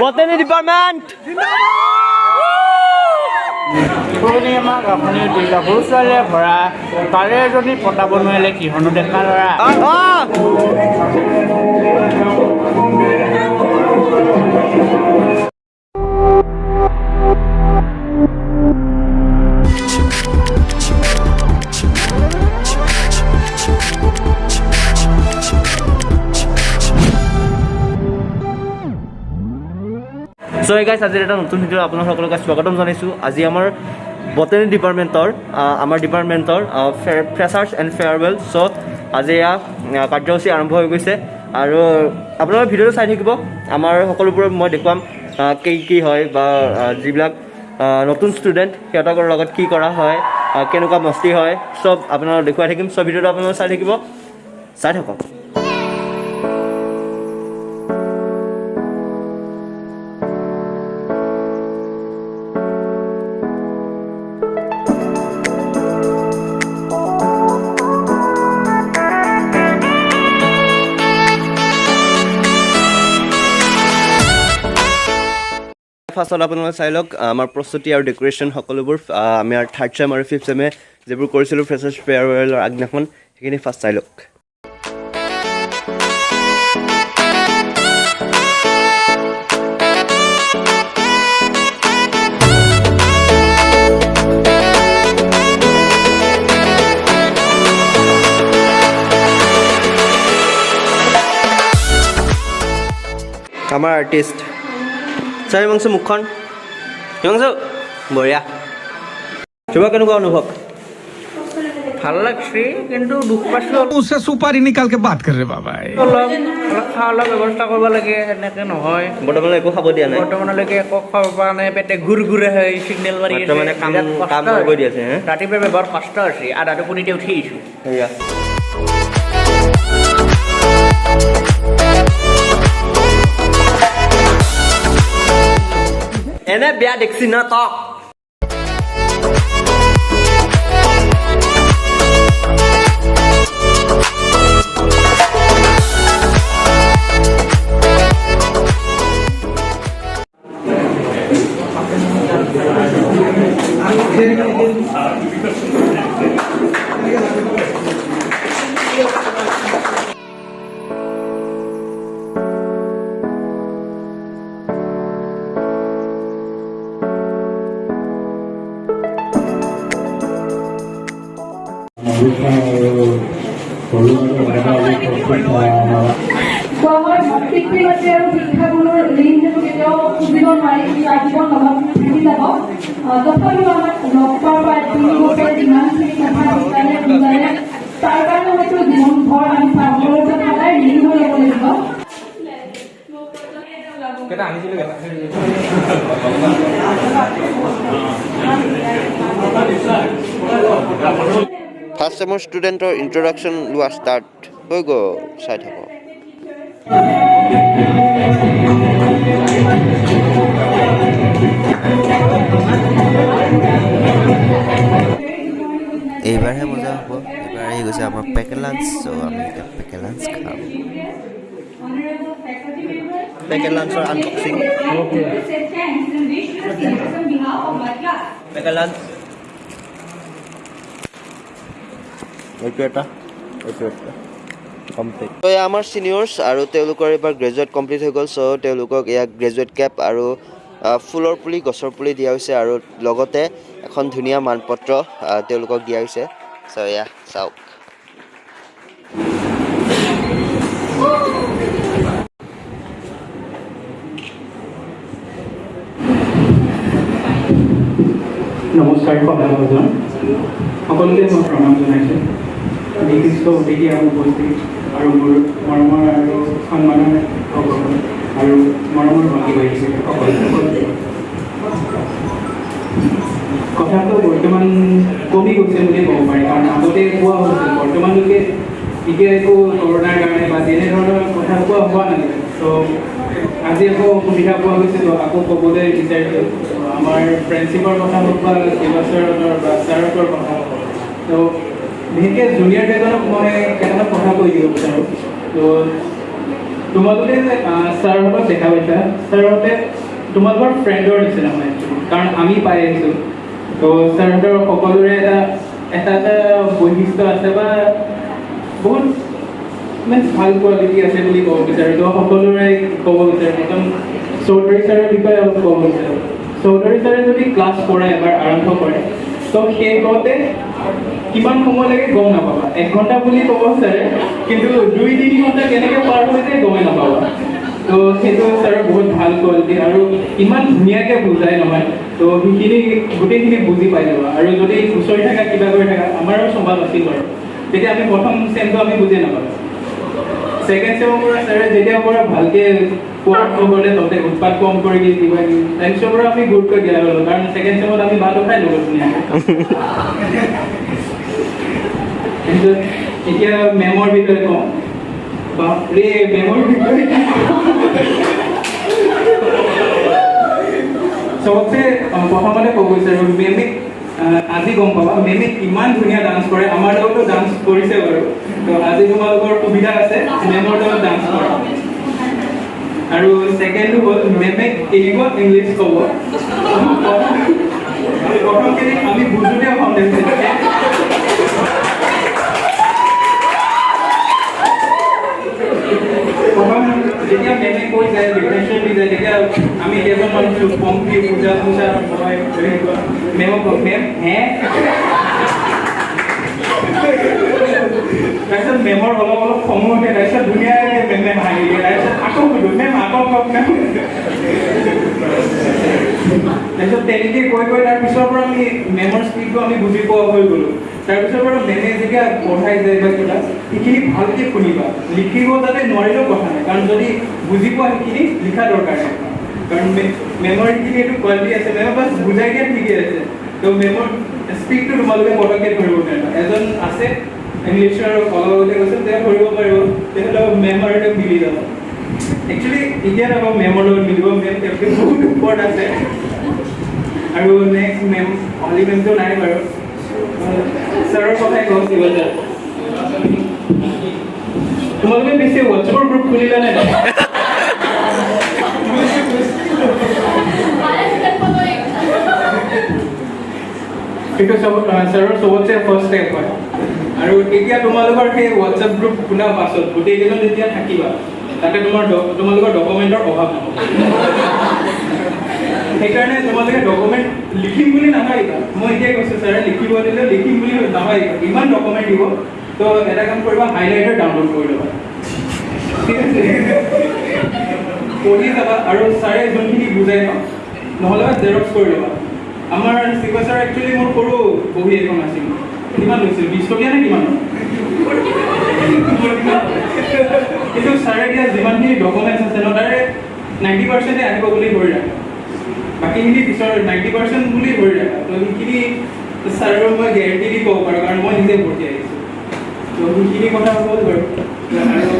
Botany department. পুৰণি আমাক আপুনি দুটা সৰু ছোৱালীয়ে ভৰা তাৰে এজনী পতাব নোৱাৰিলে কিহনো ডেকা ল'ৰা So hey guys, আজিৰ এটা নতুন ভিডিঅ আপোনালোক সকলোকে স্বাগতম জনাইছোঁ। আজি আমাৰ বটানী ডিপাৰ্টমেণ্টৰ আমাৰ ডিপাৰ্টমেণ্টৰ ফ্ৰেছাৰ্ছ এণ্ড ফেয়াৰৱেল। চ' আজি এয়া কাৰ্যসূচী আৰম্ভ হৈ গৈছে আৰু আপোনালোকে ভিডিঅ'টো চাই থাকিব। আমাৰ সকলোবোৰ মই দেখুৱাম কি হয় বা যিবিলাক নতুন ষ্টুডেণ্ট সিহঁতৰ লগত কি কৰা হয়, কেনেকুৱা মস্তি হয়, চব আপোনালোকক দেখুৱাই থাকিম। চ' ভিডিঅ'টো আপোনালোকে চাই থাকিব, চাই থাকক। ফাৰ্ষ্টত আপোনালোকে চাই লওক আমাৰ প্ৰস্তুতি আৰু ডেক'ৰেশ্যন সকলোবোৰ আমি আৰু থাৰ্ড চেম আৰু ফিফ্থ চেমে যিবোৰ কৰিছিলোঁ ফ্ৰেছাৰ্ছ ফেয়াৰৱেলৰ আগদিনাখন সেইখিনি ফাৰ্ষ্ট চাই লওক। আমাৰ আৰ্টিষ্ট চাই হিমাংশু মুখখন, হিমাংশু বঢ়িয়া। তোমাৰ কেনেকুৱা অনুভৱ? ভাল লাগছে কিন্তু দুখ পাইছোঁ उससे सुपारी निकाल के बात कर रहे बाबा অলপ খোৱা অলপ ব্যৱস্থা কৰিব লাগে, সেনেকৈ নহয়। বৰ্তমানলৈ একো খাব দিয়া নাই, বৰ্তমানলৈকে একো খাব পৰা নাই, পেটে ঘূৰ ঘূৰে হয়, চিগনেল মাৰি আছে। বৰ্তমানে কাম কৰিব দি আছে। ৰাতিপুৱা বৰ কষ্ট হৈছে, আধা টোপনিতে উঠি আহিছোঁ। সেয়া এনে বেয়া দেখছি না তক। পিতৃমাতৃ আৰু শিক্ষাগুৰুৰ ঋণ কেতিয়াও সুধিব নোৱাৰি, জীৱন লগত থাকি যাব। তথাপিও আমাক লগ পোৱাৰ পৰা যিমানখিনি কথা শিকালে বুজালে, তাৰ কাৰণে হয়তো জীৱনভৰ আমি পাবলৈ সদায় ঋণ হৈ ল'ব লাগিব। ফাৰ্ষ্ট চেমৰ ষ্টুডেণ্টৰ ইণ্ট্ৰডাকশ্যন লোৱা ষ্টাৰ্ট হৈ গ'ল, চাই থাকক। এইবাৰহে মজা হ'ব। এইবাৰ আহি গৈছে আমাৰ পেকেট লাঞ্চ। চ' আমি এতিয়া পেকেট লাঞ্চ খাম। পেকেট লাঞ্চৰ আনবক্সিং। পেকেট লাঞ্চ আমাৰ চিনিয়ৰ্ছ আৰু তেওঁলোকৰ এইবাৰ গ্ৰেজুৱেট কমপ্লিট হৈ গ'ল। চ' তেওঁলোকক এয়া গ্ৰেজুৱেট কেপ আৰু ফুলৰ পুলি, গছৰ পুলি দিয়া হৈছে আৰু লগতে এখন ধুনীয়া মানপত্ৰ তেওঁলোকক দিয়া হৈছে। চ' এয়া চাওক। নমস্কাৰ সভাপতিজন সকলোকে মই প্ৰণাম জনাইছোঁ। বিশিষ্ট অতিথি আৰু উপস্থিত আৰু মোৰ মৰমৰ আৰু সন্মানৰ সকলো আৰু মৰমৰ ভাগি বাঢ়িছে সকলো। কথাটো বৰ্তমান কমি গৈছে বুলি ক'ব পাৰি, কাৰণ আগতে কোৱা হৈছিল, বৰ্তমানলৈকে এতিয়া একো কৰোণাৰ কাৰণে বা তেনেধৰণৰ কথা কোৱা হোৱা নাছিলে। ত' আজি আকৌ সুবিধা পোৱা গৈছে, ত' আকৌ ক'বলৈ বিচাৰিছোঁ আমাৰ ফ্ৰেণ্ডশ্বিপৰ কথা হওক বা কেইবছৰৰ বা ছাৰহঁতৰ কথা হওক। ত' বিশেষকৈ জুনিয়ৰ কেইজনক মই কেইটামান কথা কৈ দিব বিচাৰোঁ। তো তোমালোকে যে ছাৰহঁতক দেখা পাইছা, ছাৰহঁতে তোমালোকৰ ফ্ৰেণ্ডৰ নিচিনা হয় কাৰণ আমি পাই আহিছোঁ। তো ছাৰহঁতৰ সকলোৰে এটা এটা বৈশিষ্ট্য আছে বা বহুত মানে ভাল কোৱালিটি আছে বুলি ক'ব বিচাৰোঁ। তো সকলোৰে ক'ব বিচাৰোঁ একদম চৌধুৰী ছাৰৰ বিষয়ে অলপ ক'ব বিচাৰোঁ। চৌধুৰী ছাৰে যদি ক্লাছ কৰে এবাৰ আৰম্ভ কৰে তো সেই কওঁতে কিমান সময় লাগে গম নাপাবা। 1 ঘণ্টা বুলি ক'ব ছাৰে, কিন্তু 2-3 ঘণ্টা কেনেকৈ পাৰ হৈ যায় গমেই নাপাবা। তো সেইটো ছাৰৰ বহুত ভাল কোৱালিটি আৰু ইমান ধুনীয়াকৈ বুজাই নহয়। তো সেইখিনি গোটেইখিনি বুজি পাই যাবা। আৰু যদি খুচৰি থাকা কিবা কৰি থাকা, আমাৰো স্বভাৱ আছিল বাৰু, তেতিয়া আমি প্ৰথম চেমটো আমি বুজি নাপালোঁ। ছেকেণ্ড চেমৰ পৰা ছাৰে যেতিয়াৰ পৰা ভালকৈ কোৱাৰ কৰিলে তহঁতে উৎপাত কম কৰি দিয়ে কিবা কিবি, তাৰপিছৰ পৰা আমি গুৰুত্ব দিয়া গ'লোঁ কাৰণ ছেকেণ্ড চেমত আমি ভাতো খাই ল'লোঁ ধুনীয়াকৈ। তাৰপিছত এতিয়া মেমৰ বিষয়ে কওঁ। বাপৰে মেমৰ বিষয়ে চবতছে প্ৰথমতে ক'ব বিচাৰোঁ, মেমে আজি গম পাবা মেমে ইমান ধুনীয়া ডান্স কৰে। আমাৰ লগতো ডান্স কৰিছে বাৰু। তো আজি তোমালোকৰ সুবিধা আছে মেমৰ লগত ডান্স কৰা। আৰু ছেকেণ্ডটো হ'ল মেমে এৰিব ইংলিছ ক'ব। প্ৰথমখিনি আমি বুজোতে সন্দেহ হৈছিল। প্ৰথম যেতিয়া মেমে কৈ যায় ডিফাৰেঞ্চিয়েট দি যায় তেতিয়া আমি কেইজন মানুহ পম্পি পূজা পূজা মই মেমক মেম হে তাৰপিছত মেমৰ অলপ অলপ খঙো উঠে। তাৰপিছত ধুনীয়াকৈ মেমে হাঁহি দিয়ে। তাৰপিছত আকৌ সুধো মেম আকৌ কওক মেম। তাৰপিছত তেনেকৈ কৈ তাৰপিছৰ পৰা আমি মেমৰ স্পীডটো আমি বুজি পোৱা হৈ গ'লোঁ। তাৰপিছৰ পৰা মেমে যেতিয়া পঢ়াই যায় বা কিবা সেইখিনি ভালকৈ শুনিবা। লিখিব যাতে নোৱাৰিলেও কথা নাই, কাৰণ যদি বুজি পোৱা সেইখিনি লিখা দৰকাৰ নাই, কাৰণ মেমৰ সেইখিনি এইটো কোৱালিটি আছে। মেমে বাছ বুজাই দিয়া ঠিকেই আছে। তো মেমৰ স্পীডটো তোমালোকে পটককৈ ধৰিব নোৱাৰিবা। এজন আছে ইংলিছৰ অলপতে কৈছে তেওঁ ধৰিব পাৰিব, তেতিয়াহ'লে মেমৰ এইটো মিলি যাব। একচুৱেলি এতিয়া নকওঁ মেমৰ লগত মিলিব, মেম তেওঁতকৈ বহুত ওপৰত আছে। আৰু নেক্সট মেম অলি মেমটো নাই বাৰু, ছাৰৰ কথাই কওঁ শিৱ ছাৰ। তোমালোকে পিছে হোৱাটছএপৰ গ্ৰুপ খুলিলা নে নাই? সেইটো ছাৰৰ চবতছে ফাৰ্ষ্ট ষ্টেপ হয়। আৰু এতিয়া তোমালোকৰ সেই হোৱাটছএপ গ্ৰুপ খোলাৰ পাছত গোটেইকেইজন যেতিয়া থাকিবা তাতে তোমালোকৰ ডকুমেণ্টৰ অভাৱ নহ'ব। সেইকাৰণে তোমালোকে ডকুমেণ্ট লিখিম বুলি নাভাবিবা। মই এতিয়াই কৈছোঁ ছাৰে লিখিব দিলে লিখিম বুলি নাভাবিবা। ইমান ডকুমেণ্ট দিব, তো এটা কাম কৰিবা হাইলাইটাৰ ডাউনলোড কৰি ল'বা, ঠিক আছে? পঢ়ি যাবা আৰু ছাৰে যোনখিনি বুজাই ন নহ'লে জেৰক্স কৰি ল'বা। আমাৰ শিৱ ছাৰ একচুৱেলি মোৰ সৰু বহী এখন আছিল, কিমান লৈছিল 20 টকীয়া নে কিমান? কিন্তু ছাৰে দিয়া যিমানখিনি ডকুমেণ্টছ আছে ন তাৰে 90% আহিব বুলি ধৰি ৰাখা, বাকীখিনি পিছৰ 90% বুলি ধৰি ৰাখা। তো সেইখিনি ছাৰৰ মই গেৰেণ্টি দি ক'ব পাৰোঁ, কাৰণ মই নিজে ভৰ্তি আহিছোঁ। তো সেইখিনি কথা হ'ল বাৰু। আৰু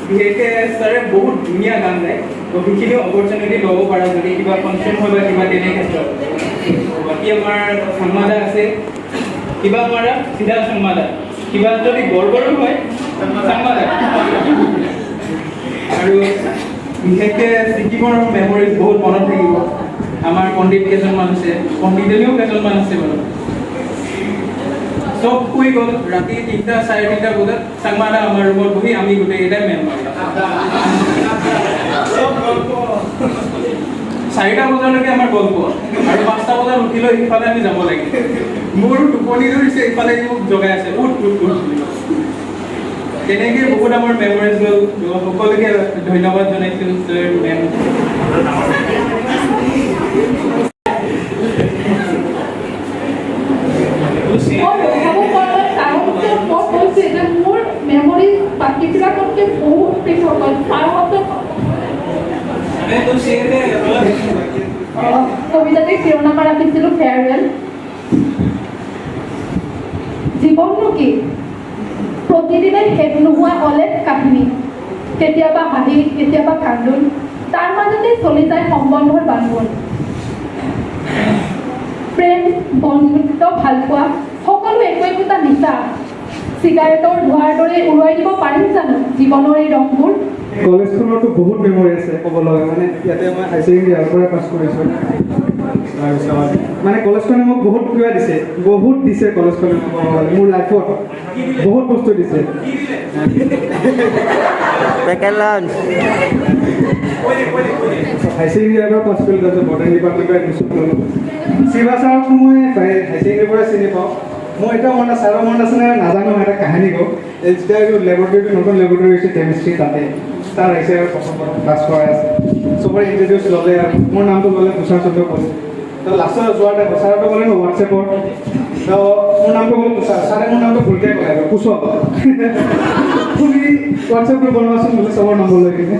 বিশেষকৈ ছাৰে বহুত ধুনীয়া গান গায়। তো সেইখিনি অপৰচুনিটি ল'ব পাৰা যদি কিবা ফাংচন হয় বা কিবা তেনে ক্ষেত্ৰত। বাকী আমাৰ চাংমাদা আছে, কিবা আমাৰা চিধা চাংমাদা, কিবা যদি গড়বড়ো হয় চাংমাদা। আৰু বিশেষকৈ ছিকিমৰ মেমৰিজ বহুত মনত থাকিব। আমাৰ পণ্ডিত কেইজনমান আছে, পণ্ডিতজনীও কেইজনমান আছে বাৰু। চব শুই গ'ল, ৰাতি 3টা 3:30 বজাত চাংমাদা আমাৰ ৰুমত বহি আমি গোটেইকেইটাই মেম মাৰিলোঁ। 4টা বজালৈকে আমাৰ গল্প, আৰু 5টা বজাত উঠিলৈ সিফালে আমি যাব লাগে। মোৰ টোপনি ধৰিছে, ইফালে মোক জগাই আছে উঠ উঠ উঠ। তেনেকৈ বহুত আমাৰ মেমৰিজ হ'ল। সকলোকে ধন্যবাদ জনাইছোঁ মেম। মোৰ মেমৰি বাকীবিলাকতকৈ বহুত পৃথক হ'ল। কবিতাতে শিৰোনামা ৰাখিছিলোঁ ফেয়াৰৱেল। জীৱননো কি? প্ৰতিদিনে শেষ নোহোৱা অলেখ কাহিনী, কেতিয়াবা হাঁহি কেতিয়াবা কান্দোন, তাৰ মাজতে চলি যায় সম্বন্ধৰ বান্ধোন। প্ৰেম, বন্ধুত্ব, ভালপোৱা সকলো একো একোটা নিচা। চিগাৰেটৰ ধোঁৱাৰ দৰে উৰুৱাই দিব পাৰিম জানো জীৱনৰ এই ৰংবোৰ? কলেজখনতো বহুত মেমৰি আছে ক'ব লগা, মানে ইয়াতে মই হাই ছেকেণ্ডেৰী ইয়াৰ পৰাই পাছ কৰিছোঁ। তাৰপিছত মানে কলেজখনে মোক বহুত কিবা দিছে, বহুত দিছে কলেজখনে মোৰ লাইফত বহুত বস্তু দিছে। পেকেট লাঞ্চ হাই ছেকেণ্ডেৰী ইয়াৰ পৰা পাছ কৰিলোঁ, তাৰপিছত বটানী ডিপাৰ্টমেণ্টত এডমিশ্যন ল'লোঁ। শিৱা ছাৰকো মই হাই ছেকেণ্ডেৰীৰ পৰা চিনি পাওঁ। মই এতিয়াও মনত ছাৰৰ মনত আছে নে নাজানো, এটা কাহিনী কওঁ। যেতিয়া লেবৰেটৰীটো নতুন লেবৰেটৰী হৈছে কেমিষ্ট্ৰি, তাতে ছাৰ আহিছে আৰু প্ৰথম ক্লাছ কৰাই আছে, চবৰে ইণ্ট্ৰডিউচ ল'লে আৰু মোৰ নামটো ল'লে তুষাৰ চন্দ্ৰ ক'লে। তো লাষ্টত যোৱাৰ টাইমত ছাৰটো ক'লে ন হোৱাটছএপত, তো মোৰ নামটো ক'লে তুষাৰ, ছাৰে মোৰ নামটো ভুলকৈ ক'লে আৰু কুশল। তুমি হোৱাটছএপটো বনোৱাচোন বোলে চবৰ নম্বৰ লৈ কিনে।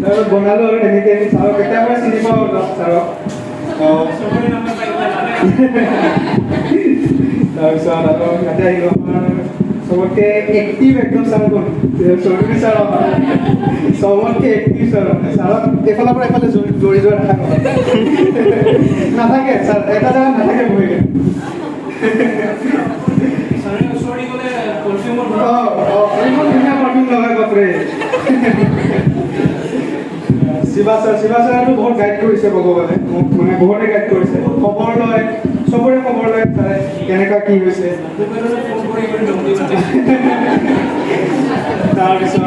তাৰপিছত বনালোঁ আৰু তেনেকৈ ছাৰক কেতিয়াৰ পৰা চিনি পাওঁ ছাৰক। তাৰপিছত আৰু ইয়াতে আহিলোঁ আমাৰ চবতকৈ এক্টিভ একদম ছাৰ কোন? চৌধুৰী ছাৰ আমাৰ চবতকৈ এক্টিভ ছাৰ। ছাৰক এইফালৰ পৰা এইফালে দৌৰি যোৱা নাথাকে ছাৰ, এটা জেগাত নাথাকে বহি কিনে। ইমান ধুনীয়া পাৰফিউম লগাই বাপৰে। শিৱা ছাৰেতো বহুত গাইড কৰিছে ক'ব গ'লে, মোক মানে বহুতে গাইড কৰিছে, খবৰ লয়, চবৰে খবৰ লয় ছাৰে কেনেকুৱা কি হৈছে। তাৰপিছত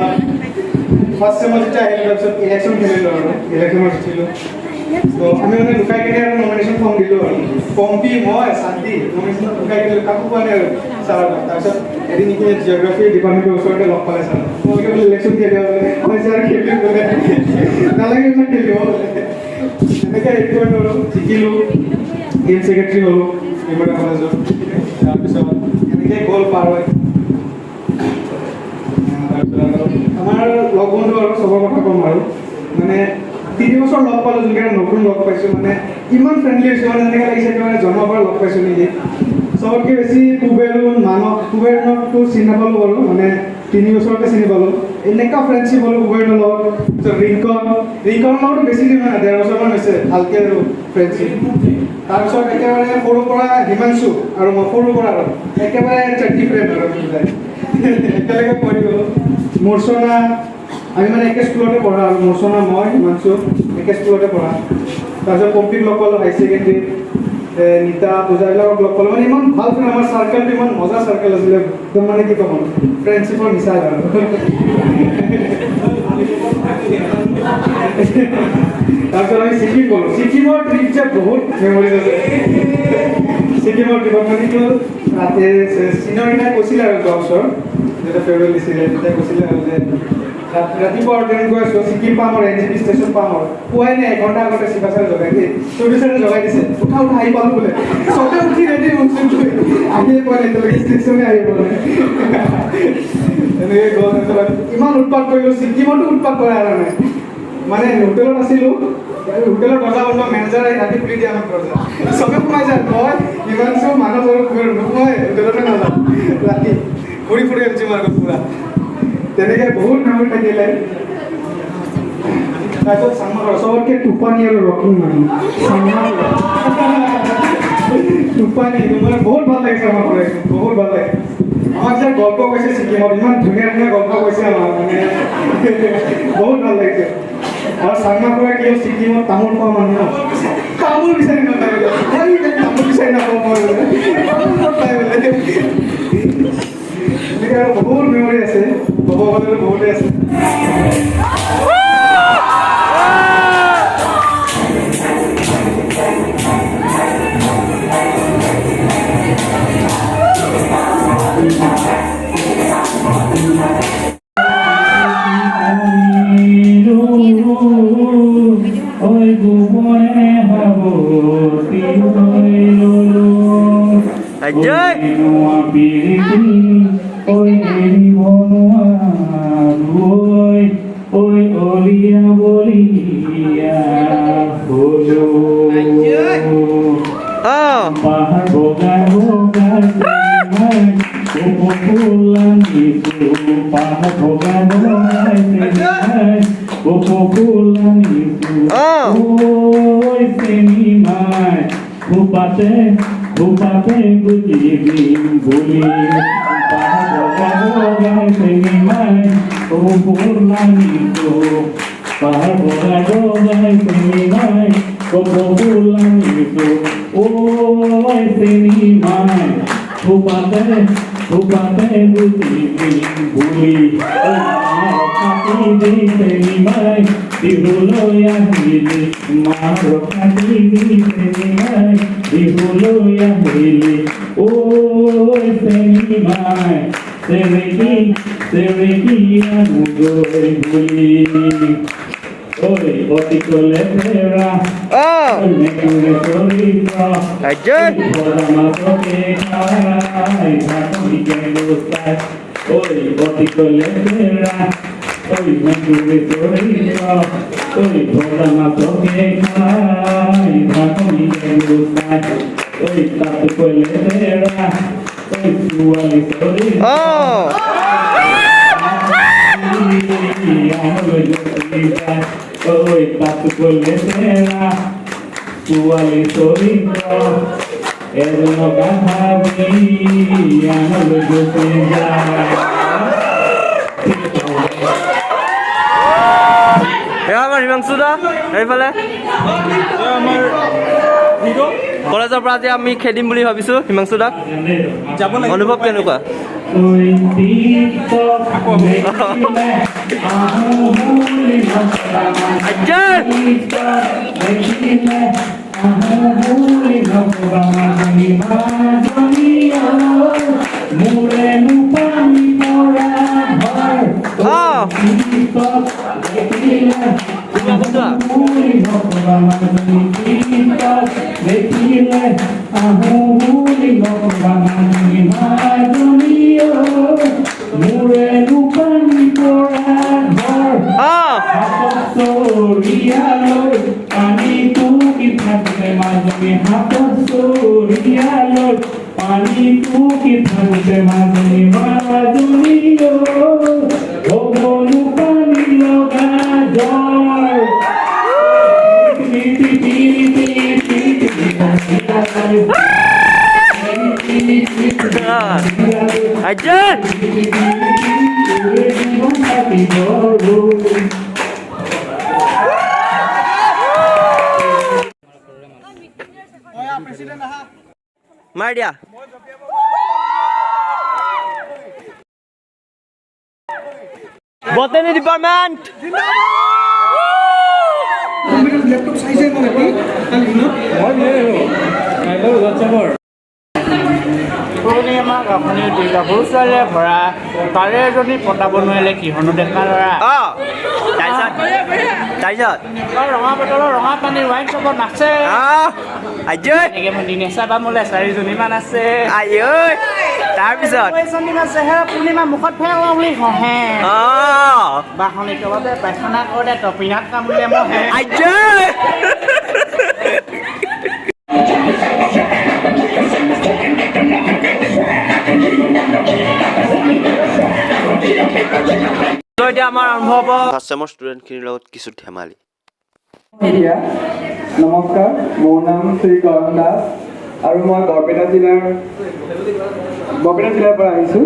ফাৰ্ষ্ট ছেমত যেতিয়া আহিলোঁ, তাৰপিছত ইলেকশ্যন খেলিলোঁ আৰু ইলেকশ্যনত জিকিলোঁ। তো আমি মানে লুকাই কিনে আৰু নমিনেশ্যন ফৰ্ম দিলোঁ আৰু পম্পী মই শান্তি নমিনেশ্যন লুকাই কিনে কাকো পোৱা নাই আৰু ছাৰক। তাৰপিছত এদিন নিকিনে জিঅ'গ্ৰাফী ডিপাৰ্টমেণ্টৰ ওচৰতে লগ পালে ছাৰ, তোমালোকে বোলে ইলেকশ্যন খেলিব বোলে, মই ছাৰ খেলিম বোলে, নালাগে বোলে খেলিব বোলে। এনেকৈ হেৰি কৰিলোঁ আৰু জিকিলোঁ, গেম ছেক্ৰেটাৰী হ'লোঁ বিমলা কলেজত। তাৰপিছত এনেকৈ গ'ল পাৰ হয়। তাৰপিছত আমাৰ লগ বন্ধু আৰু চবৰ কথা ক'ম আৰু মানে 3 বছৰ লগ পালোঁ, যোনকেইটা নতুন লগ পাইছোঁ মানে ইমান ফ্ৰেণ্ডলি হৈছে, মানে এনেকৈ লাগিছে একেবাৰে জন্মৰ পৰা লগ পাইছোঁ নেকি। চবতকৈ বেছি কুবেৰুণ মানৱ, কুবেৰুণকতো চিনি নাপালোঁ বাৰু, মানে 3 বছৰতে চিনি পালোঁ। এনেকুৱা ফ্ৰেণ্ডশ্বিপ হ'লোঁ কুবেৰুণৰ লগত। ৰিংকনৰ লগতো বেছি দিন নহয়, 1.5 বছৰমান হৈছে ভালকৈ আৰু ফ্ৰেণ্ডশ্বিপ। তাৰপিছত একেবাৰে সৰুৰ পৰা হিমাংশু আৰু মই সৰুৰ পৰা আৰু একেবাৰে চাৰ্টি ফ্ৰেণ্ড আৰু একেলগে পঢ়ি গ'লোঁ। মূৰ্ছনা আমি মানে একে স্কুলতে পঢ়া আৰু মূৰ্ছনা মই হিমাংশু একে স্কুলতে পঢ়া। তাৰপিছত পম্পীক লগ পালোঁ হাই ছেকেণ্ডেৰীত, নীতা পূজাবিলাকক লগ পালোঁ। মানে ইমান ভাল ফ্ৰেণ্ড, আমাৰ চাৰ্কেলটো ইমান মজা চাৰ্কেল আছিলে একদম, মানে কি ক'ম ফ্ৰেণ্ডশ্বিপৰ নিচা আৰু। তাৰপিছত আমি ছিকিম গ'লোঁ। ছিকিমৰ ট্ৰিপ যে বহুত মেমৰিজ আছে। ছিকিমৰ ট্ৰিপত মানে কি হ'ল, ৰাতি চিনৰ দিনাই কৈছিলে আৰু যোৱা বছৰ যেতিয়া ফেয়াৰৱেল দিছিলে, তেতিয়া কৈছিলে আৰু যে ৰাতিপুৱা ট্ৰেইন গৈ আছোঁ, ছিকিম পাম আৰু NGP ষ্টেচন পাম আৰু পোৱাই নাই, 1 ঘণ্টা আগতে শিৱা ছাৰে জগাই দিয়ে, চৌধুৰী ছাৰে জগাই দিছে, উঠা আহি পালোঁ বোলে। চবে উঠি ৰেডি আহিয়ে পোৱা নাই, এতিয়ালৈকে ষ্টেচনে আহি পোৱা নাই। এনেকৈ গ'ল। ইমান উৎপাত কৰিলোঁ, ছিকিমতো উৎপাত কৰা নাই। মানে হোটেলত আছিলোঁ, হোটেলৰ দৰ্জা বন্ধ, মেনেজাৰ আহি ৰাতি খুলি দিয়ে আমাক দৰ্জা, চবে সোমাই যায়। মই হিমাংশু মানৱ আৰু মই হোটেলতে নাযাওঁ, ৰাতি ঘূৰি ফুৰি আহিছোঁ মাৰ্গত পুৰা। তেনেকৈ বহুত মেমৰি থাকিলে। তাৰপিছত চাংমাৰ চবতকৈ টোপানী আৰু ৰকিং মানুহ টোপানী মানে বহুত ভাল লাগিছে আমাৰ পৰা, বহুত ভাল লাগে। আমাক যে গল্প কৈছে ছিকিমত, ইমান ধুনীয়া ধুনীয়া গল্প কৈছে আমাক, মানে বহুত ভাল লাগিছে। আৰু চাংমাৰ পৰা কি হ'ল, ছিকিমত তামোল খোৱা মানুহ তামোল বিচাৰি নাপায় বোলে, তামোল বিচাৰি নাপাওঁ মই বোলে, তামোল ক'ত পায় বোলে। এনেকৈ আৰু বহুত মেমৰি আছে, ক'ব গ'লে বহুতেই আছে। Bahar boga boga pulang itu, bahar boga boga pulang itu. Oi senimai, bupate bujibim buli. আমাৰ হিমাংশু দা এইফালে কলেজৰ পৰা আজি আমি খেলিম বুলি ভাবিছো হিমাংশু দা অনুভৱ কেনেকুৱা মাৰ দিয়া বটানী ডিপাৰ্টমেণ্ট পুৰণি আমাক আপুনি দুইটা সৰু ছোৱালীয়ে ভৰা তাৰে এজনী পতাব নোৱাৰিলে কিহনো ডেকা ল'ৰা তাৰপিছত ৰঙা বটলৰ ৰঙা পানীৰ ৱাইন শ্বপত নাচে এনেকৈ মই দিনেশা বামুলে 4জনীমান আছে তাৰপিছত এজনীমান চেহেৰা পূৰ্ণিমা মুখত ফেৰ বুলি হহে বাহনিকৰ বাবে পায়খানা কৰোঁতে টপিনাত কামুলে মহে এতিয়া আমাৰ আৰম্ভ হ'ব ফাৰ্ষ্ট চেমৰ ষ্টুডেণ্টখিনিৰ লগত কিছু ধেমালি নমস্কাৰ মোৰ নাম শ্ৰী কৰণ দাস আৰু মই বৰপেটা জিলাৰ পৰা আহিছোঁ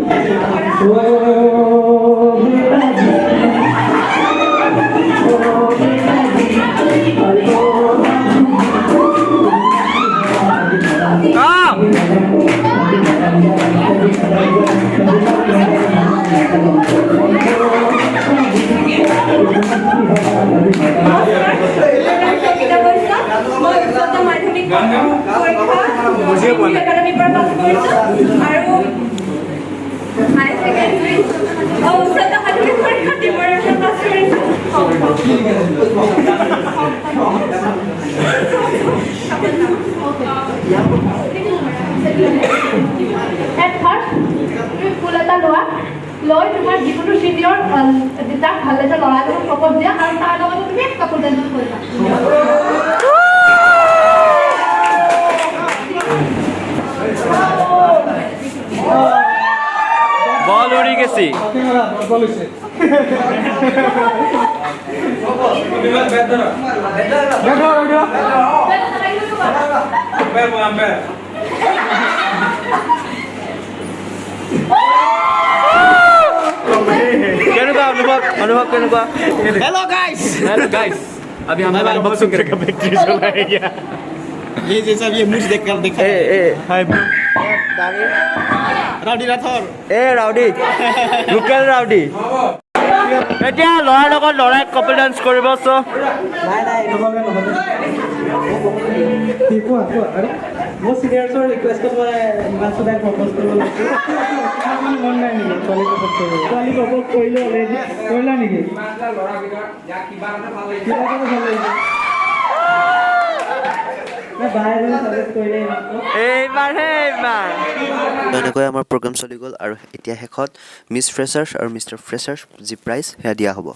ফুল এটা লোৱা লৈ তোমাৰ যিকোনো চিনিয়ৰ তাক ভাল লাগিছে ল'ৰাজনক প্ৰপ'জ দিয়া আৰু তাৰ লগতে তুমি কাপোৰ দান কৰিবা বল উৰি গেছি अनुभव केनेকুৱা हेलो गाइस हेलो गाइस अभी हमारा अनुभव सुन के फैक्ट्री चलाया गया ये जैसा ये मुझ देख कर देखा ए हाय राउडी राठौर ए राउडी লোকেল ৰাউডি এতিয়া ল'ৰাৰ লগত ল'ৰাই কপল ডান্স কৰিব চ মোৰ চিনিয়ৰ্ছৰ ৰিকুৱেষ্টত মই হিমাংশু দাক প্ৰপ'জ কৰিব লৈছোঁ মন নাই নেকি ছোৱালী প্ৰপ'জ কৰিব ছোৱালী প্ৰপ'জ কৰিলে অলৰেডি কৰিলা নেকি কিবা এটা ভাল লাগিছে এনেকৈ আমাৰ প্ৰগ্ৰাম চলি গ'ল আৰু এতিয়া শেষত মিছ ফ্ৰেছাৰ্ছ আৰু মিষ্টাৰ ফ্ৰেছাৰ্ছ যি প্ৰাইজ সেয়া দিয়া হ'ব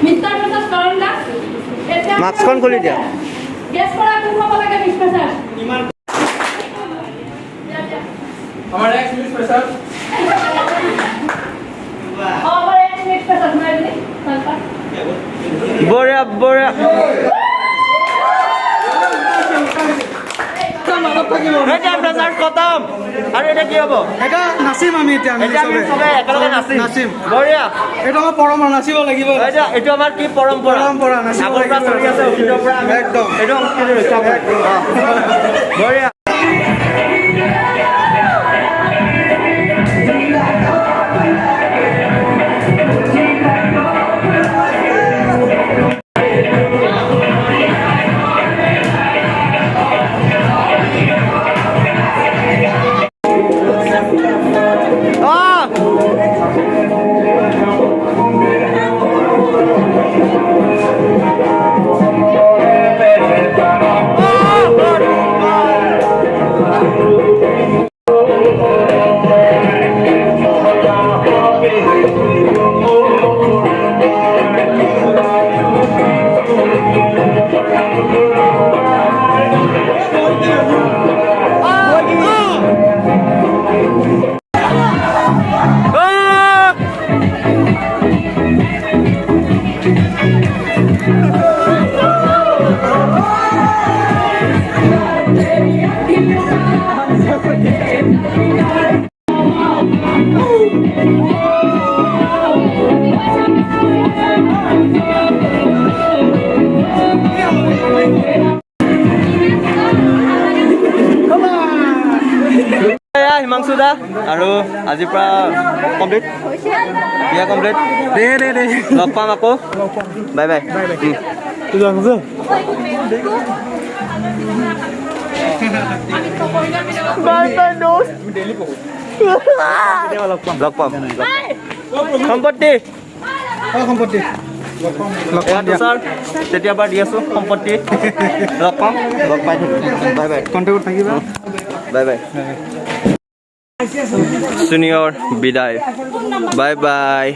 মিষ্টাৰ প্ৰসাদ কৰণ দাস মাস্কখন খুলি দিয়া গেছ কৰা কোন হ'ব লাগে মিষ্টাৰ ছাৰ আমাৰ নেক্সট মিছ ফ্ৰেছাৰ আমাৰ এক মিনিট প্ৰসাদ মই দিলে বঢ়িয়া বঢ়িয়া এতিয়া ফ্ৰেছাৰ্ছ খতম আৰু এতিয়া কি হ'ব এটা নাচিম আমি এতিয়া এতিয়া আমি চবে একেলগে নাচিম বঢ়িয়া এইটো আমাৰ পৰম্পৰা নাচিব লাগিব এইটো আমাৰ কি পৰম্পৰা নাচিব আগৰ পৰা চলি আছে অতীতৰ পৰা আমি একদম এইটো সংস্কৃতি ৰক্ষা কৰিম বঢ়িয়া হিমাংশু দা আৰু আজিৰ পৰা কমপ্লিট বিয়া কমপ্লিট লগ পাম আকৌ বাই বাই লগ পাম সম্পত্তি ছাৰ তেতিয়াৰ দি আছো সম্পত্তি লগ পাম লগ পাই থাকিম বাই বাই কণ্টেক্টত থাকিবা বাই বাই জুনিয়ৰ বিদায় বাই বাই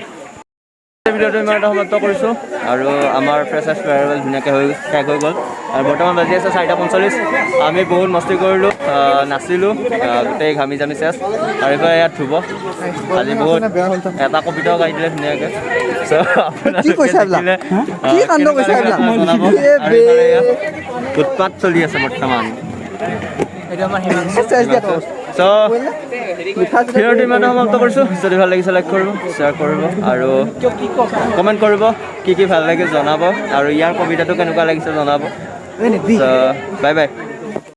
ভিডিঅ'টো ইমান এটা সমাপ্ত কৰিছোঁ আৰু আমাৰ ফ্ৰেছাৰ্ছ ফেয়াৰৱেল ধুনীয়াকৈ শেষ হৈ গ'ল আৰু বৰ্তমান বাজি আছে 4:45 আমি বহুত মস্তি কৰিলোঁ নাচিলোঁ গোটেই ঘামি জামি চেচ আৰু এইবাৰ ইয়াত ধুব আজি বহুত এটা কবিতাও গাই দিলে ধুনীয়াকৈ উৎপাত চলি আছে বৰ্তমান ভিডিঅ'টো ইমান সমাপ্ত কৰিছোঁ যদি ভাল লাগিছে লাইক কৰিব শ্বেয়াৰ কৰিব আৰু কমেণ্ট কৰিব কি ভাল লাগে জনাব আৰু ইয়াৰ কবিতাটো কেনেকুৱা লাগিছে জনাব বাই বাই